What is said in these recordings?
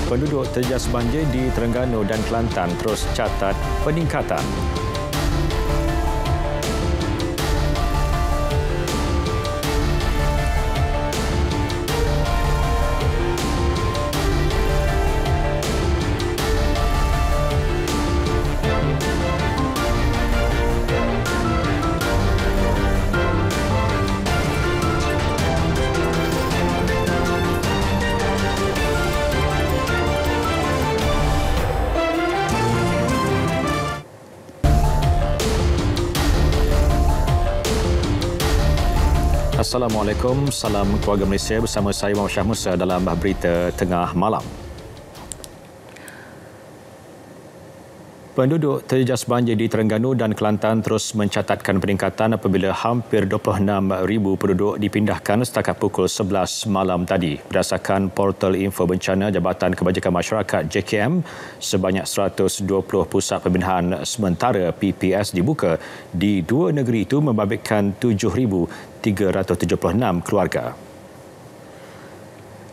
Penduduk terjejas banjir di Terengganu dan Kelantan terus catat peningkatan. Assalamualaikum, salam keluarga Malaysia, bersama saya Muhammad Shah Musa dalam berita tengah malam. Penduduk terjejas banjir di Terengganu dan Kelantan terus mencatatkan peningkatan apabila hampir 26,000 penduduk dipindahkan setakat pukul 11 malam tadi. Berdasarkan portal info bencana Jabatan Kebajikan Masyarakat JKM, sebanyak 120 pusat pemindahan sementara PPS dibuka di dua negeri itu membabitkan 7,376 keluarga.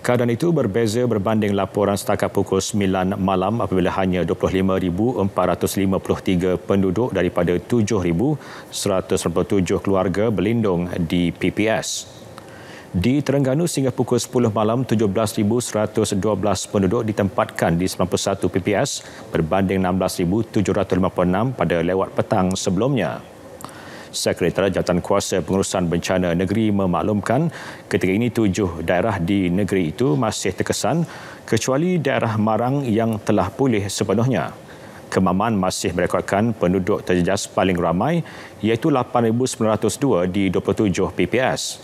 Keadaan itu berbeza berbanding laporan setakat pukul 9 malam apabila hanya 25,453 penduduk daripada 7,197 keluarga berlindung di PPS. Di Terengganu sehingga pukul 10 malam, 17,112 penduduk ditempatkan di 91 PPS berbanding 16,756 pada lewat petang sebelumnya. Sekretariat Jawatankuasa Pengurusan Bencana Negeri memaklumkan ketika ini 7 daerah di negeri itu masih terkesan kecuali daerah Marang yang telah pulih sepenuhnya. Kemaman masih merekodkan penduduk terjejas paling ramai iaitu 8,902 di 27 PPS.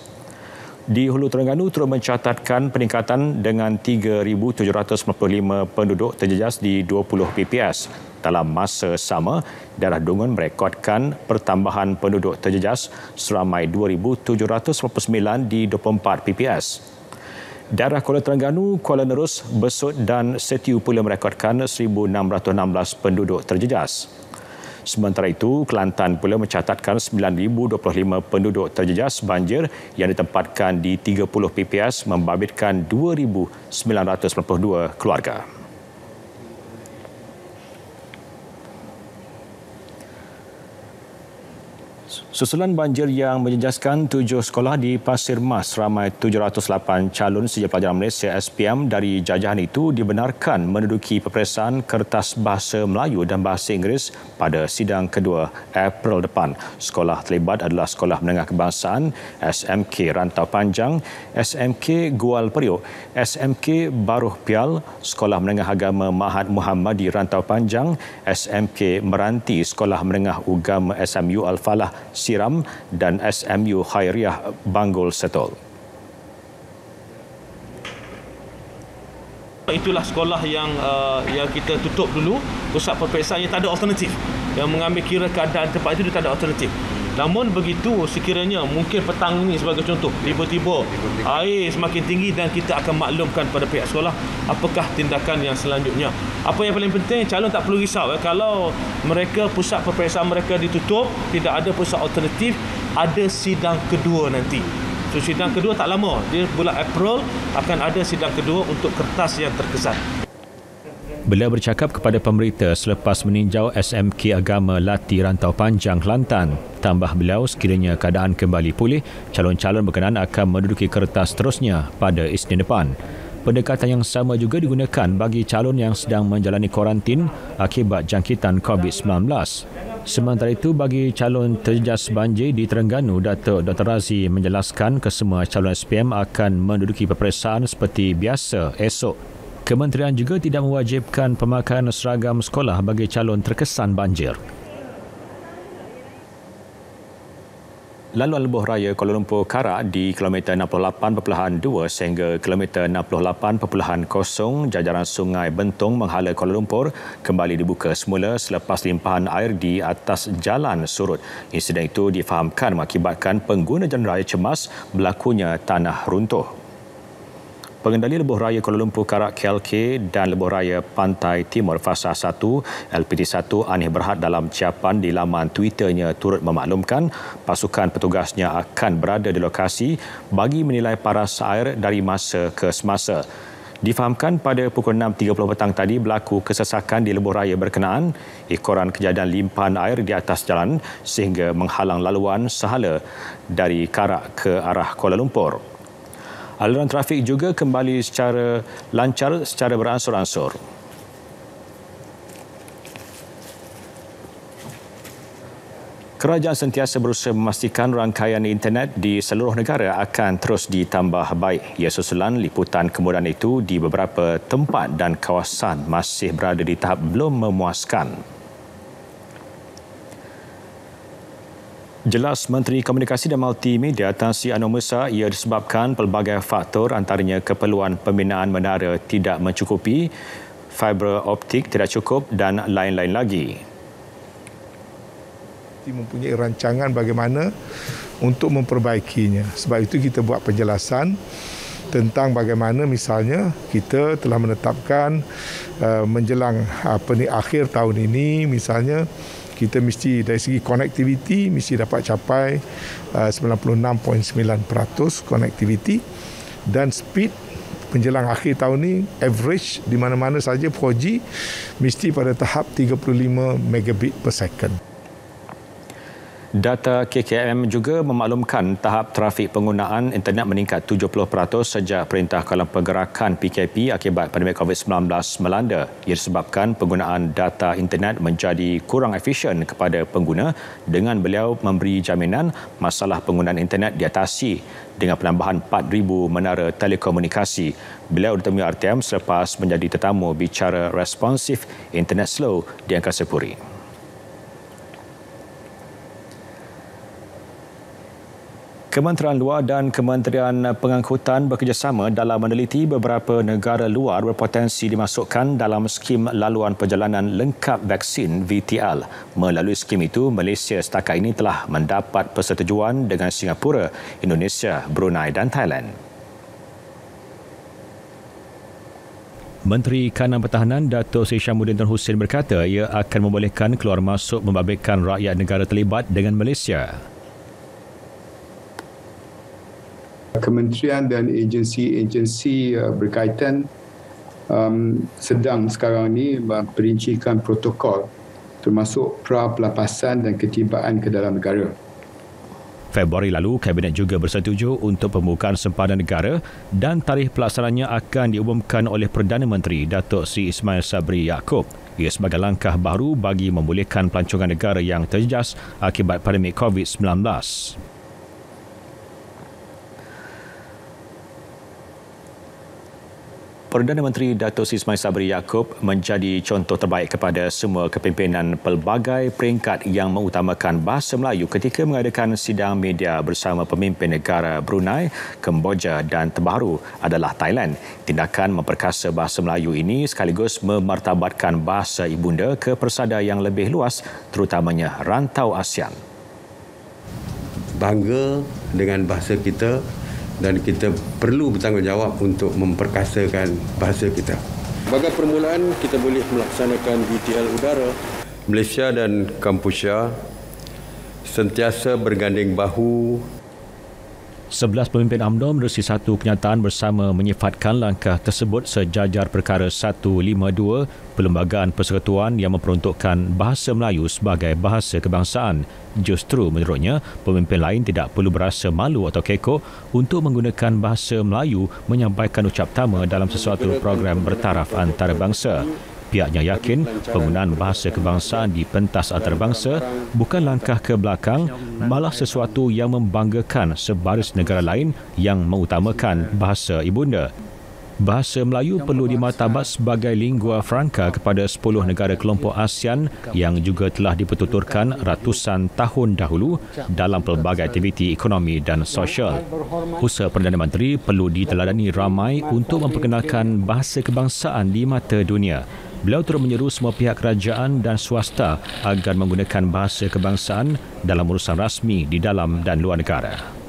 Di Hulu Terengganu turut mencatatkan peningkatan dengan 3,795 penduduk terjejas di 20 PPS. Dalam masa sama, daerah Dungun merekodkan pertambahan penduduk terjejas seramai 2,749 di 24 PPS. Daerah Kuala Terengganu, Kuala Nerus, Besut dan Setiu pula merekodkan 1,616 penduduk terjejas. Sementara itu, Kelantan pula mencatatkan 9,025 penduduk terjejas banjir yang ditempatkan di 30 PPS membabitkan 2,992 keluarga. Susulan banjir yang menjejaskan 7 sekolah di Pasir Mas, ramai 708 calon sijil pelajaran Malaysia SPM dari jajahan itu dibenarkan menduduki peperiksaan kertas bahasa Melayu dan bahasa Inggeris pada sidang kedua April depan. Sekolah terlibat adalah Sekolah Menengah Kebangsaan, SMK Rantau Panjang, SMK Gual Periuk, SMK Baruh Pial, Sekolah Menengah Agama Mahat Muhammadi Rantau Panjang, SMK Meranti, Sekolah Menengah Ugama SMU Al-Falah Siram dan SMU Khairiah Banggul Setol. Itulah sekolah yang kita tutup dulu, pusat peperiksaan yang tak ada alternatif. Yang mengambil kira keadaan tempat itu dia tak ada alternatif. Namun begitu, sekiranya mungkin petang ini sebagai contoh, tiba-tiba air semakin tinggi dan kita akan maklumkan pada pihak sekolah apakah tindakan yang selanjutnya. Apa yang paling penting, calon tak perlu risau. Kalau mereka pusat peperiksaan mereka ditutup, tidak ada pusat alternatif, ada sidang kedua nanti. So, sidang kedua tak lama, dia bulan April akan ada sidang kedua untuk kertas yang terkesan. Beliau bercakap kepada pemberita selepas meninjau SMK Agama Lati Rantau Panjang, Kelantan. Tambah beliau, sekiranya keadaan kembali pulih, calon-calon berkenaan akan menduduki kertas seterusnya pada Isnin depan. Pendekatan yang sama juga digunakan bagi calon yang sedang menjalani kuarantin akibat jangkitan COVID-19. Sementara itu, bagi calon terjejas banjir di Terengganu, Datuk Dr. Razi menjelaskan kesemua calon SPM akan menduduki peperiksaan seperti biasa esok. Kementerian juga tidak mewajibkan pemakaian seragam sekolah bagi calon terkesan banjir. Laluan lebuh raya Kuala Lumpur Karak di kilometer 68.2 sehingga kilometer 68.0 jajaran Sungai Bentong menghala Kuala Lumpur kembali dibuka semula selepas limpahan air di atas jalan surut. Insiden itu difahamkan mengakibatkan pengguna jalan raya cemas berlakunya tanah runtuh. Pengendali lebuh raya Kuala Lumpur Karak KLK dan lebuh raya Pantai Timur Fasa 1 LPT1 Anih Berhad dalam ciapan di laman Twitternya turut memaklumkan pasukan petugasnya akan berada di lokasi bagi menilai paras air dari masa ke semasa. Difahamkan pada pukul 6.30 petang tadi berlaku kesesakan di lebuh raya berkenaan ekoran kejadian limpahan air di atas jalan sehingga menghalang laluan sahala dari Karak ke arah Kuala Lumpur. Aliran trafik juga kembali secara lancar secara beransur-ansur. Kerajaan sentiasa berusaha memastikan rangkaian internet di seluruh negara akan terus ditambah baik. Ia susulan liputan kemudahan itu di beberapa tempat dan kawasan masih berada di tahap belum memuaskan. Jelas Menteri Komunikasi dan Multimedia Tan Sri Anwar Musa, ia disebabkan pelbagai faktor antaranya keperluan pembinaan menara tidak mencukupi, fiber optik tidak cukup dan lain-lain lagi. Mempunyai rancangan bagaimana untuk memperbaikinya. Sebab itu kita buat penjelasan tentang bagaimana misalnya kita telah menetapkan menjelang akhir tahun ini misalnya kita mesti dari segi konektiviti mesti dapat capai 96.9% konektiviti dan speed menjelang akhir tahun ini average di mana-mana saja 4G mesti pada tahap 35 megabit per second. Data KKM juga memaklumkan tahap trafik penggunaan internet meningkat 70% sejak Perintah Kawalan Pergerakan PKP akibat pandemik COVID-19 melanda. Ia disebabkan penggunaan data internet menjadi kurang efisien kepada pengguna dengan beliau memberi jaminan masalah penggunaan internet diatasi dengan penambahan 4,000 menara telekomunikasi. Beliau ditemui RTM selepas menjadi tetamu bicara responsif internet slow di Angkasa Puri. Kementerian Luar dan Kementerian Pengangkutan bekerjasama dalam meneliti beberapa negara luar berpotensi dimasukkan dalam skim laluan perjalanan lengkap vaksin VTL. Melalui skim itu, Malaysia setakat ini telah mendapat persetujuan dengan Singapura, Indonesia, Brunei dan Thailand. Menteri Kanan Pertahanan Datuk Seri Syamsuddin Tun Hussein berkata ia akan membolehkan keluar masuk membabitkan rakyat negara terlibat dengan Malaysia. Kementerian dan agensi-agensi berkaitan sedang sekarang ini memperincikan protokol termasuk pra-pelapasan dan ketibaan ke dalam negara. Februari lalu, Kabinet juga bersetuju untuk pembukaan sempadan negara dan tarikh pelaksananya akan diumumkan oleh Perdana Menteri Datuk Seri Ismail Sabri Yaakob. Ia sebagai langkah baru bagi membolehkan pelancongan negara yang terjejas akibat pandemik COVID-19. Perdana Menteri Datuk Seri Ismail Sabri Yaakob menjadi contoh terbaik kepada semua kepimpinan pelbagai peringkat yang mengutamakan bahasa Melayu ketika mengadakan sidang media bersama pemimpin negara Brunei, Kemboja dan terbaru adalah Thailand. Tindakan memperkasa bahasa Melayu ini sekaligus memartabatkan bahasa ibunda ke persada yang lebih luas, terutamanya rantau ASEAN. Bangga dengan bahasa kita dan kita perlu bertanggungjawab untuk memperkasakan bahasa kita. Sebagai permulaan, kita boleh melaksanakan VTL udara. Malaysia dan Kampuchea sentiasa berganding bahu. 11 pemimpin UMNO menerusi satu kenyataan bersama menyifatkan langkah tersebut sejajar perkara 152 Perlembagaan Persekutuan yang memperuntukkan bahasa Melayu sebagai bahasa kebangsaan. Justru menurutnya, pemimpin lain tidak perlu berasa malu atau kekok untuk menggunakan bahasa Melayu menyampaikan ucap tama dalam sesuatu program bertaraf antarabangsa. Pihaknya yakin penggunaan bahasa kebangsaan di pentas antarabangsa bukan langkah ke belakang, malah sesuatu yang membanggakan sebaris negara lain yang mengutamakan bahasa ibunda. Bahasa Melayu perlu dimartabat sebagai lingua franca kepada 10 negara kelompok ASEAN yang juga telah dipertuturkan ratusan tahun dahulu dalam pelbagai aktiviti ekonomi dan sosial. Usaha Perdana Menteri perlu diteladani ramai untuk memperkenalkan bahasa kebangsaan di mata dunia. Beliau turut menyeru semua pihak kerajaan dan swasta agar menggunakan bahasa kebangsaan dalam urusan rasmi di dalam dan luar negara.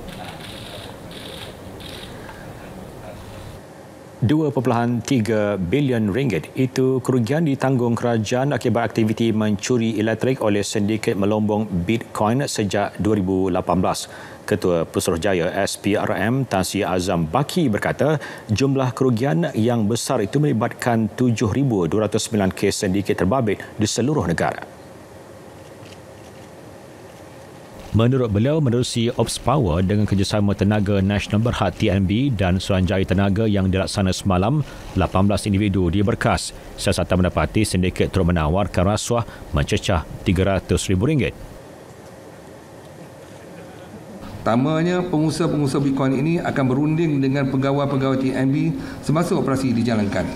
RM2.3 bilion itu kerugian ditanggung kerajaan akibat aktiviti mencuri elektrik oleh sindiket melombong Bitcoin sejak 2018. Ketua Pesuruhjaya SPRM Tan Sri Azam Baki berkata jumlah kerugian yang besar itu melibatkan 7,209 kes sindiket terbabit di seluruh negara. Menurut beliau, menerusi Ops Power dengan kerjasama Tenaga Nasional Berhad TNB dan Suruhanjaya Tenaga yang dilaksana semalam, 18 individu diberkas. Siasatan mendapati sindiket turut menawarkan rasuah mencecah RM300,000. Pertamanya, pengusaha-pengusaha Bitcoin ini akan berunding dengan pegawai-pegawai TNB semasa operasi dijalankan.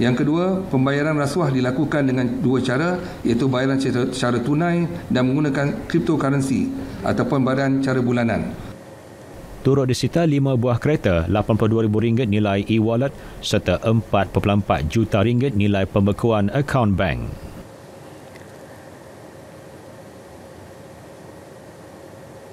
Yang kedua, pembayaran rasuah dilakukan dengan dua cara, iaitu bayaran secara tunai dan menggunakan cryptocurrency ataupun bayaran cara bulanan. Turut disita 5 buah kereta, RM82,000 nilai e-wallet serta RM4.4 juta nilai pembekuan akaun bank.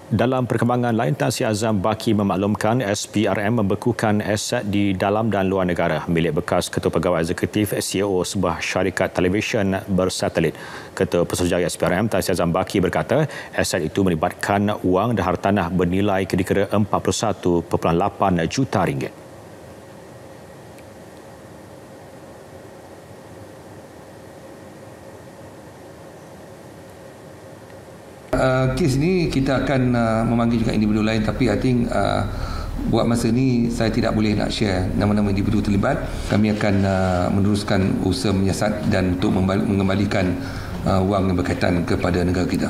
Dalam perkembangan lain, Tan Sri Azam Baki memaklumkan SPRM membekukan aset di dalam dan luar negara milik bekas Ketua Pegawai Eksekutif CEO sebuah syarikat televisyen bersatelit. Ketua Pesuruhjaya SPRM Tan Sri Azam Baki berkata aset itu melibatkan wang dan hartanah bernilai kira-kira RM41.8 juta. Kes ni kita akan memanggil juga individu lain, tapi I think buat masa ni saya tidak boleh nak share nama-nama individu terlibat. Kami akan meneruskan usaha menyiasat dan untuk mengembalikan wang yang berkaitan kepada negara kita.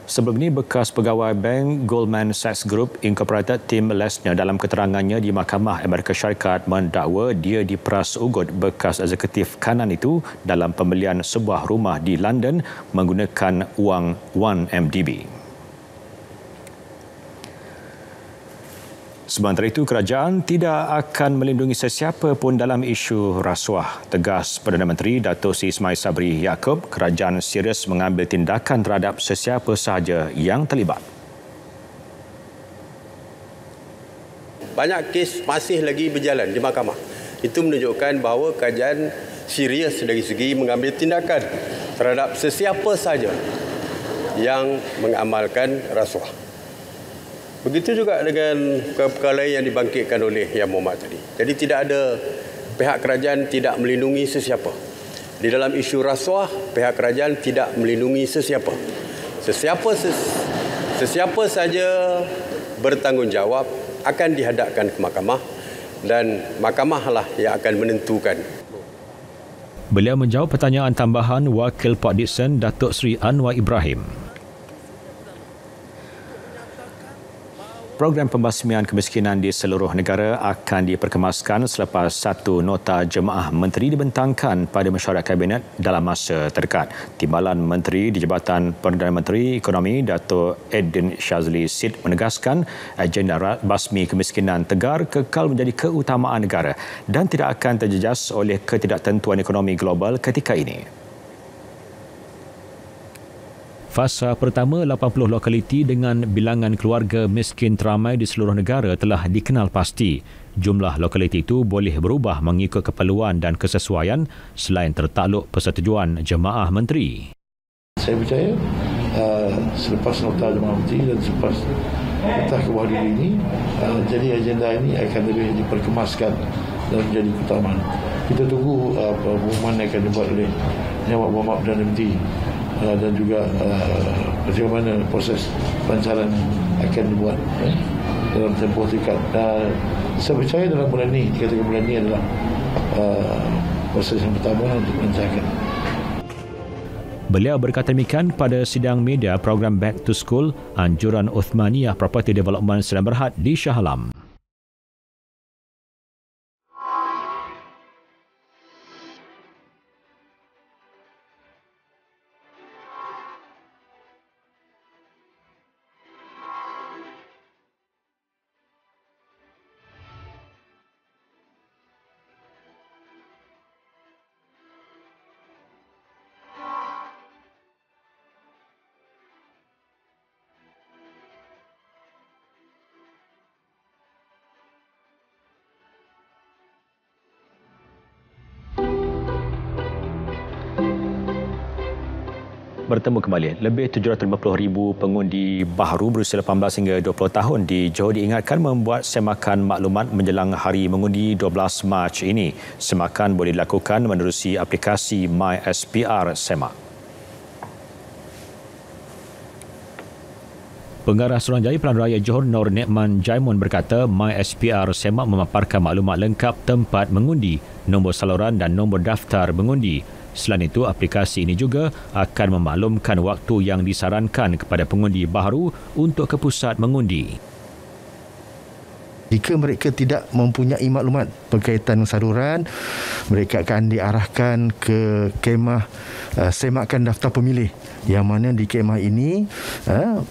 Sebelum ini, bekas pegawai bank Goldman Sachs Group Incorporated Tim Lesner dalam keterangannya di Mahkamah Amerika Syarikat mendakwa dia diperas ugut bekas eksekutif kanan itu dalam pembelian sebuah rumah di London menggunakan wang 1MDB. Sementara itu, kerajaan tidak akan melindungi sesiapa pun dalam isu rasuah. Tegas Perdana Menteri Datuk Seri Ismail Sabri Yaakob, kerajaan serius mengambil tindakan terhadap sesiapa sahaja yang terlibat. Banyak kes masih lagi berjalan di mahkamah. Itu menunjukkan bahawa kerajaan serius dari segi mengambil tindakan terhadap sesiapa sahaja yang mengamalkan rasuah. Begitu juga dengan perkara lain yang dibangkitkan oleh Yang Mohamad tadi. Jadi tidak ada, pihak kerajaan tidak melindungi sesiapa. Di dalam isu rasuah, pihak kerajaan tidak melindungi sesiapa. Sesiapa saja bertanggungjawab akan dihadapkan ke mahkamah dan mahkamahlah yang akan menentukan. Beliau menjawab pertanyaan tambahan Wakil Port Dickson Datuk Seri Anwar Ibrahim. Program pembasmian kemiskinan di seluruh negara akan diperkemaskan selepas satu nota jemaah menteri dibentangkan pada mesyuarat Kabinet dalam masa terdekat. Timbalan Menteri di Jabatan Perdana Menteri Ekonomi Datuk Edin Shazli Sid menegaskan agenda basmi kemiskinan tegar kekal menjadi keutamaan negara dan tidak akan terjejas oleh ketidaktentuan ekonomi global ketika ini. Fasa pertama, 80 lokaliti dengan bilangan keluarga miskin teramai di seluruh negara telah dikenal pasti. Jumlah lokaliti itu boleh berubah mengikut keperluan dan kesesuaian selain tertakluk persetujuan jemaah menteri. Saya percaya selepas nota jemaah menteri dan selepas nota ke bawah diri ini, jadi agenda ini akan lebih diperkemaskan dan menjadi keutamaan. Kita tunggu pengumuman yang akan dibuat oleh Yang Mohamad Perdana Menteri dan juga bagaimana proses pelancaran akan dibuat dalam tempoh dekat. Saya percaya dalam bulan ini, dikatakan bulan ini adalah proses yang pertama untuk melancarkan. Beliau berkata demikian pada sidang media program Back to School Anjuran Uthmaniyah Property Development Sdn Bhd di Shah Alam. Bertemu kembali. Lebih 750,000 pengundi baharu berusia 18 hingga 20 tahun di Johor diingatkan membuat semakan maklumat menjelang hari mengundi 12 Mac ini. Semakan boleh dilakukan menerusi aplikasi MySPR Semak. Pengarah Suruhanjaya Pilihan Raya Johor Nur Nikman Jaimun berkata MySPR Semak memaparkan maklumat lengkap tempat mengundi, nombor saluran dan nombor daftar mengundi. Selain itu, aplikasi ini juga akan memaklumkan waktu yang disarankan kepada pengundi baharu untuk ke pusat mengundi. Jika mereka tidak mempunyai maklumat berkaitan saluran, mereka akan diarahkan ke kemah semakan daftar pemilih, yang mana di kemah ini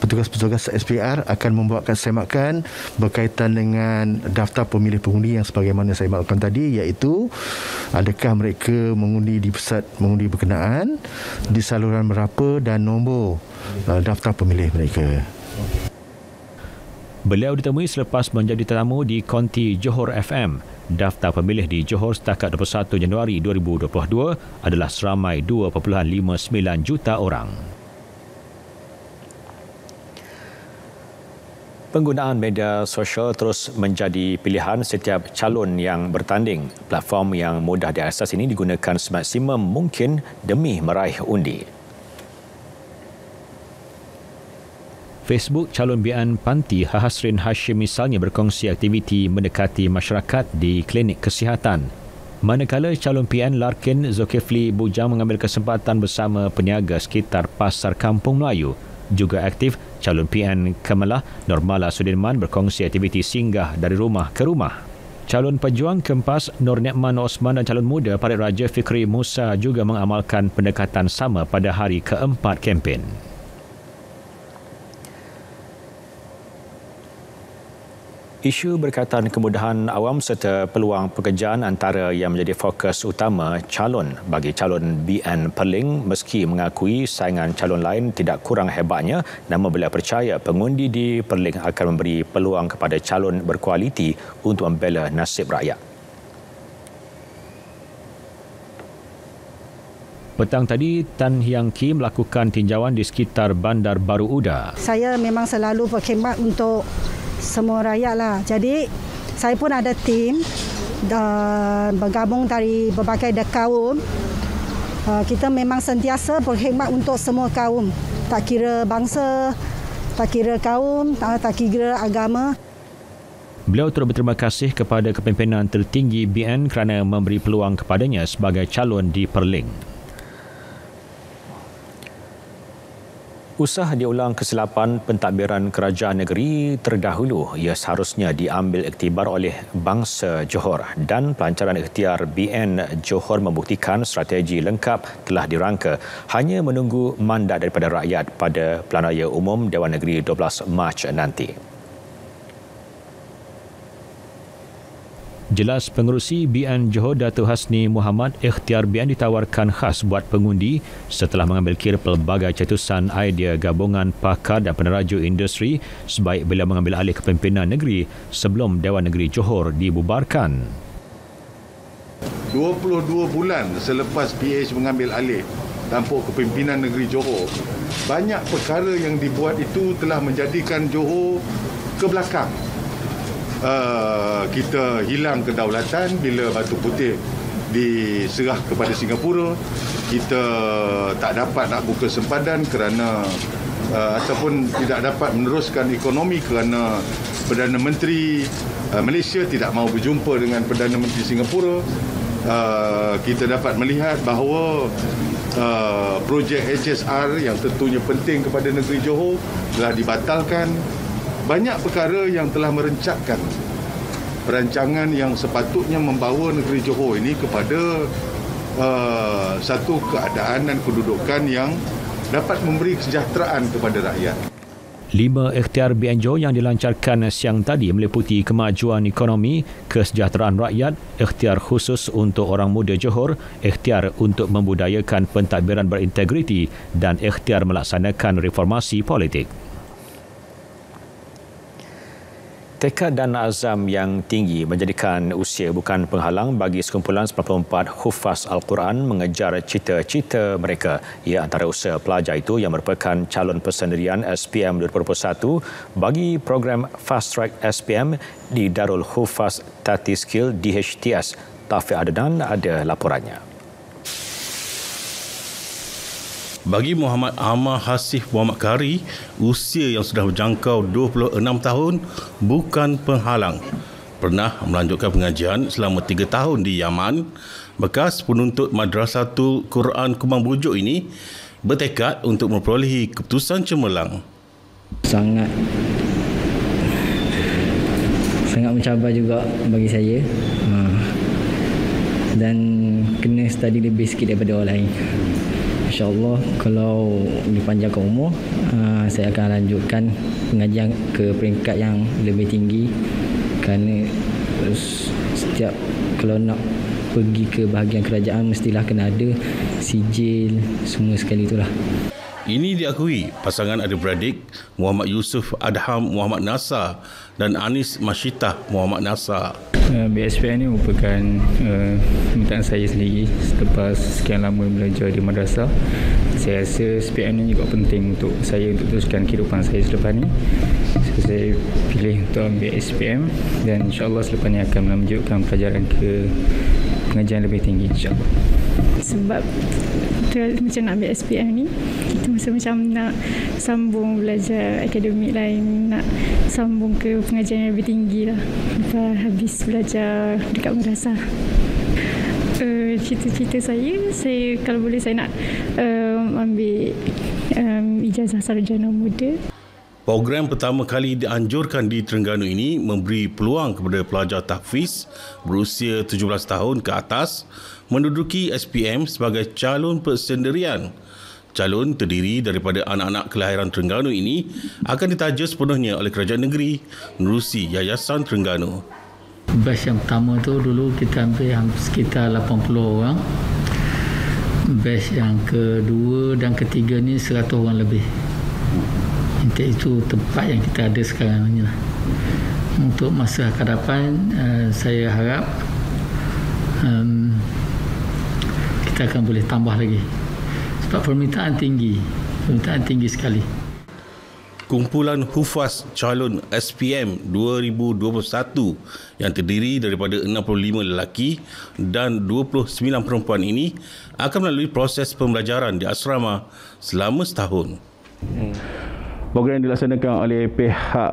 petugas-petugas SPR akan membuatkan semakan berkaitan dengan daftar pemilih pengundi yang sebagaimana saya maklumkan tadi, iaitu adakah mereka mengundi di pusat mengundi berkenaan, di saluran berapa dan nombor daftar pemilih mereka. Beliau ditemui selepas menjadi tetamu di Konti Johor FM. Daftar pemilih di Johor setakat 21 Januari 2022 adalah seramai 2.59 juta orang. Penggunaan media sosial terus menjadi pilihan setiap calon yang bertanding. Platform yang mudah diakses ini digunakan semaksimum mungkin demi meraih undi. Facebook calon BN Panti Hasrin Hashim misalnya berkongsi aktiviti mendekati masyarakat di klinik kesihatan. Manakala calon PN Larkin Zulkifli Bujang mengambil kesempatan bersama peniaga sekitar Pasar Kampung Melayu. Juga aktif calon PN Kamalah Normala Sudirman berkongsi aktiviti singgah dari rumah ke rumah. Calon pejuang Kempas Nur Nikman Osman dan calon muda Parit Raja Fikri Musa juga mengamalkan pendekatan sama pada hari keempat kempen. Isu berkaitan kemudahan awam serta peluang pekerjaan antara yang menjadi fokus utama calon bagi calon BN Perling, meski mengakui saingan calon lain tidak kurang hebatnya, namun beliau percaya pengundi di Perling akan memberi peluang kepada calon berkualiti untuk membela nasib rakyat. Petang tadi, Tan Hiang Ki melakukan tinjauan di sekitar Bandar Baru Uda. Saya memang selalu berkhidmat untuk semua rakyat lah. Jadi saya pun ada tim dan bergabung dari berbagai kaum. Kita memang sentiasa berkhidmat untuk semua kaum. Tak kira bangsa, tak kira kaum, tak kira agama. Beliau turut berterima kasih kepada kepimpinan tertinggi BN kerana memberi peluang kepadanya sebagai calon di Perling. Usah diulang kesilapan pentadbiran kerajaan negeri terdahulu ia seharusnya diambil iktibar oleh bangsa Johor, dan pelancaran ikhtiar BN Johor membuktikan strategi lengkap telah dirangka, hanya menunggu mandat daripada rakyat pada Pilihan Raya Umum Dewan Negeri 12 Mac nanti. Jelas pengerusi BN Johor Datuk Hasni Muhammad, ikhtiar BN ditawarkan khas buat pengundi setelah mengambil kira pelbagai cetusan idea gabungan pakar dan peneraju industri sebaik beliau mengambil alih kepimpinan negeri sebelum Dewan Negeri Johor dibubarkan. 22 bulan selepas PH mengambil alih tampuk kepimpinan negeri Johor, banyak perkara yang dibuat itu telah menjadikan Johor ke belakang. Kita hilang kedaulatan bila Batu Putih diserah kepada Singapura. Kita tak dapat nak buka sempadan kerana ataupun tidak dapat meneruskan ekonomi kerana Perdana Menteri Malaysia tidak mahu berjumpa dengan Perdana Menteri Singapura. Kita dapat melihat bahawa projek HSR yang tentunya penting kepada negeri Johor telah dibatalkan. Banyak perkara yang telah merencatkan perancangan yang sepatutnya membawa negeri Johor ini kepada satu keadaan dan kedudukan yang dapat memberi kesejahteraan kepada rakyat. 5 ikhtiar BN Johor yang dilancarkan siang tadi meliputi kemajuan ekonomi, kesejahteraan rakyat, ikhtiar khusus untuk orang muda Johor, ikhtiar untuk membudayakan pentadbiran berintegriti dan ikhtiar melaksanakan reformasi politik. Tekad dan azam yang tinggi menjadikan usia bukan penghalang bagi sekumpulan 94 hufaz Al-Quran mengejar cita-cita mereka. Ia antara usaha pelajar itu yang merupakan calon persendirian SPM 2021 bagi program Fast Track SPM di Darul Hufaz Tati Skill DHTS. Taufik Adnan ada laporannya. Bagi Muhammad Amar Hasif Muhammad Kari, usia yang sudah berjangkau 26 tahun bukan penghalang. Pernah melanjutkan pengajian selama 3 tahun di Yaman, bekas penuntut Madrasatul Quran Kumang Bujuk ini bertekad untuk memperolehi keputusan cemerlang. Sangat mencabar juga bagi saya. Dan kena study lebih sikit daripada orang lain. InsyaAllah kalau dipanjangkan umur, saya akan lanjutkan pengajian ke peringkat yang lebih tinggi, kerana setiap kalau nak pergi ke bahagian kerajaan mestilah kena ada sijil semua sekali itulah. Ini diakui pasangan adik-beradik Muhammad Yusuf Adham Muhammad Nasar dan Anis Masyitah Muhammad Nasar. BSPM ini merupakan permintaan saya sendiri selepas sekian lama belajar di madrasah. Saya rasa SPM ini juga penting untuk saya untuk teruskan kehidupan saya selepas ini. So, saya pilih untuk ambil SPM dan insyaAllah selepas ini akan melanjutkan pelajaran ke pengajian lebih tinggi insyaAllah. Sebab macam nak ambil SPM ni, kita macam nak sambung belajar akademik lain, nak sambung ke pengajian yang lebih tinggi lah lepas habis belajar dekat madrasah. Cita-cita saya kalau boleh saya nak ambil ijazah sarjana muda. Program pertama kali dianjurkan di Terengganu ini memberi peluang kepada pelajar tahfiz berusia 17 tahun ke atas menduduki SPM sebagai calon persendirian. Calon terdiri daripada anak-anak kelahiran Terengganu ini akan ditaja sepenuhnya oleh kerajaan negeri menerusi Yayasan Terengganu. Batch yang pertama tu dulu kita ambil sekitar 80 orang. Batch yang kedua dan ketiga ni 100 orang lebih. Itu tempat yang kita ada sekarang ni lah. Untuk masa akan depan, saya harap kita akan boleh tambah lagi. Sebab permintaan tinggi sekali. Kumpulan Hufaz calon SPM 2021 yang terdiri daripada 65 lelaki dan 29 perempuan ini akan melalui proses pembelajaran di asrama selama setahun. Program yang dilaksanakan oleh pihak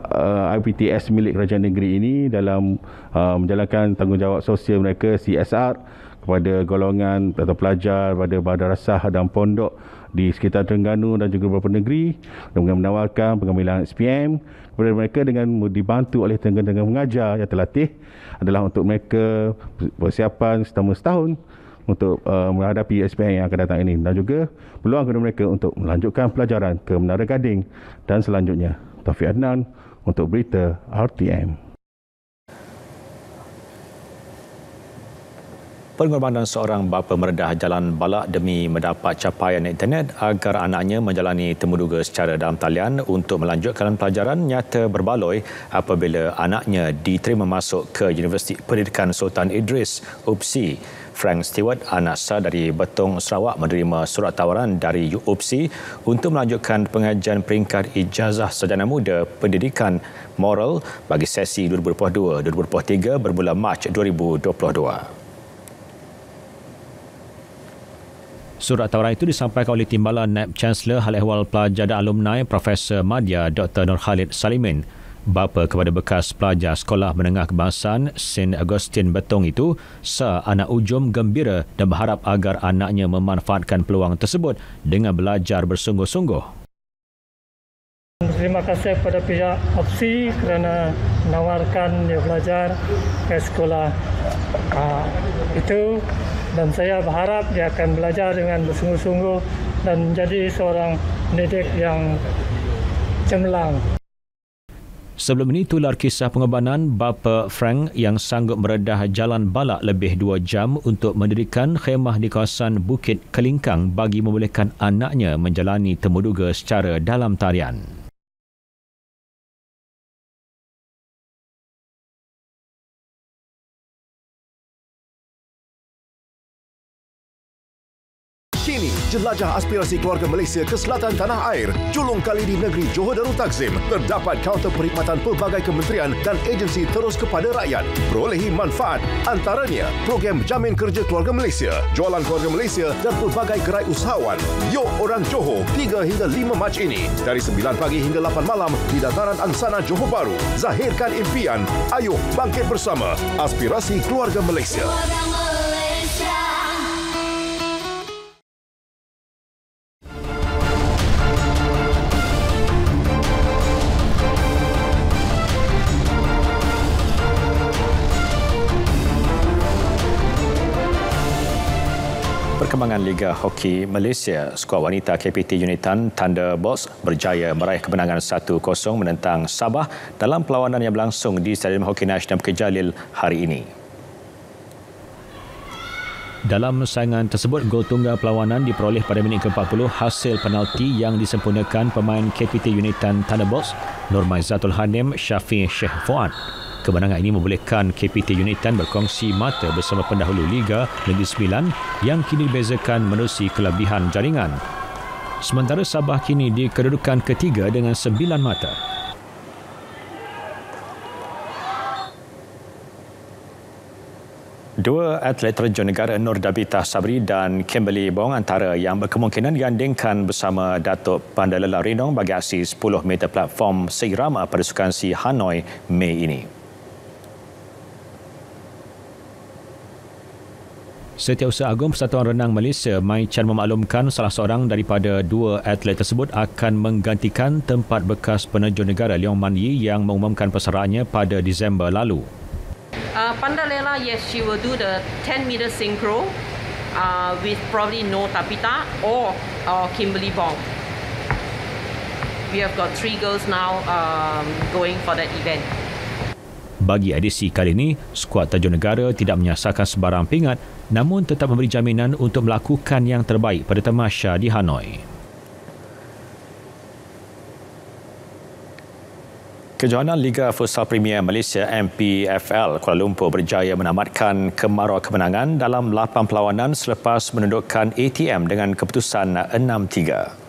IPTS milik kerajaan negeri ini dalam menjalankan tanggungjawab sosial mereka CSR kepada golongan atau pelajar pada madrasah dan pondok di sekitar Terengganu dan juga beberapa negeri dengan menawarkan pengambilan SPM kepada mereka dengan dibantu oleh tenaga mengajar yang terlatih adalah untuk mereka persiapan selama setahun untuk menghadapi SPM yang akan datang ini dan juga peluang kepada mereka untuk melanjutkan pelajaran ke Menara Gading dan selanjutnya. Taufik Adnan untuk Berita RTM. Pengorbanan seorang bapa meredah jalan balak demi mendapat capaian internet agar anaknya menjalani temuduga secara dalam talian untuk melanjutkan pelajaran nyata berbaloi apabila anaknya diterima masuk ke Universiti Pendidikan Sultan Idris, UPSI. Frank Stewart, anak sah dari Betong, Sarawak menerima surat tawaran dari UPSI untuk melanjutkan pengajian peringkat ijazah sarjana muda pendidikan moral bagi sesi 2022-2023 bermula Mac 2022. Surat tawaran itu disampaikan oleh Timbalan Naib Chancellor Hal Ehwal Pelajar dan Alumni Profesor Madya Dr. Nur Khalid Salimin. Bapa kepada bekas pelajar Sekolah Menengah Kebangsaan St. Augustine Betong itu sah anak ujum gembira dan berharap agar anaknya memanfaatkan peluang tersebut dengan belajar bersungguh-sungguh. Terima kasih kepada pihak UPSI kerana menawarkan dia belajar ke sekolah itu dan saya berharap dia akan belajar dengan bersungguh-sungguh dan menjadi seorang pendidik yang cemerlang. Sebelum ini, tular kisah pengorbanan bapa Frank yang sanggup meredah jalan balak lebih 2 jam untuk mendirikan khemah di kawasan Bukit Kelingkang bagi membolehkan anaknya menjalani temuduga secara dalam talian. Kini, jelajah aspirasi keluarga Malaysia ke selatan tanah air. Julung kali di negeri Johor Darul Takzim. Terdapat kaunter perkhidmatan pelbagai kementerian dan agensi terus kepada rakyat. Perolehi manfaat antaranya program Jamin Kerja Keluarga Malaysia, Jualan Keluarga Malaysia dan pelbagai gerai usahawan. Yo Orang Johor 3 hingga 5 Mac ini dari 9 pagi hingga 8 malam di Dataran Angsana Johor Bahru. Zahirkan impian. Ayo bangkit bersama. Aspirasi Keluarga Malaysia. Perkembangan Liga Hoki Malaysia, skuad wanita KPT Unitan Thunderbolts berjaya meraih kemenangan 1-0 menentang Sabah dalam perlawanan yang berlangsung di Stadium Hoki Nasional Bukit Jalil hari ini. Dalam saingan tersebut, gol tunggal perlawanan diperoleh pada minit ke-40 hasil penalti yang disempurnakan pemain KPT Unitan Thunderbolts Nurmaizatul Hanim Syafiq Sheikh Fuad. Kemenangan ini membolehkan KPT Unitan berkongsi mata bersama pendahulu Liga Negeri Sembilan yang kini dibezakan menerusi kelebihan jaringan. Sementara Sabah kini di kedudukan ketiga dengan 9 mata. Dua atlet terjun negara Nur Dabita Sabri dan Kimberly Bong antara yang berkemungkinan digandingkan bersama Datuk Pandalela Rinong bagi aksi 10 meter platform seirama pada Sukan Si Hanoi Mei ini. Setiausaha Agung Persatuan Renang Malaysia, Mai Chan memaklumkan salah seorang daripada dua atlet tersebut akan menggantikan tempat bekas penerjun negara Leong Man Yi yang mengumumkan perserahannya pada Disember lalu. Pandalela, yes, she will do the 10 meter synchro with probably no Tapita or Kimberly Bong. We have got 3 girls now going for that event. Bagi edisi kali ini, skuad terjun negara tidak menyasarkan sebarang pingat namun tetap memberi jaminan untuk melakukan yang terbaik pada tamasya di Hanoi. Kejohanan Liga Futsal Premier Malaysia MPFL Kuala Lumpur berjaya menamatkan kemarau kemenangan dalam 8 perlawanan selepas menundukkan ATM dengan keputusan 6-3.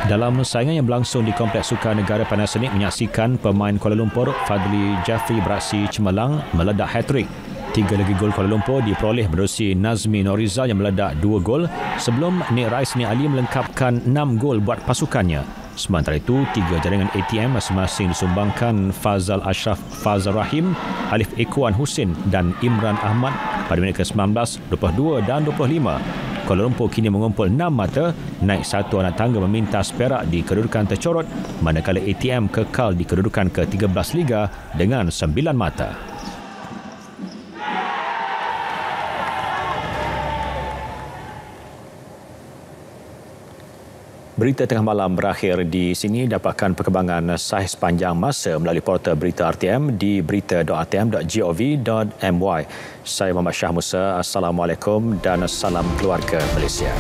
Dalam saingan yang berlangsung di Kompleks Sukan Negara Panasonic menyaksikan pemain Kuala Lumpur Fadli Jafri beraksi cemerlang meledak hat-trick. 3 lagi gol Kuala Lumpur diperoleh menerusi Nazmi Norizal yang meledak 2 gol sebelum Nik Rais Nik Ali melengkapkan 6 gol buat pasukannya. Sementara itu, 3 jaringan ATM masing-masing disumbangkan Fazal Ashraf Fazal Rahim, Alif Ikuan Husin dan Imran Ahmad pada minit ke-19, 22 dan 25. Kuala Lumpur kini mengumpul 6 mata, naik 1 anak tangga memintas Perak di kedudukan tercorot, manakala ATM kekal di kedudukan ke-13 Liga dengan 9 mata. Berita tengah malam berakhir di sini. Dapatkan perkembangan sahih sepanjang masa melalui portal berita RTM di berita.rtm.gov.my. Saya Muhammad Shah Musa. Assalamualaikum dan salam keluarga Malaysia.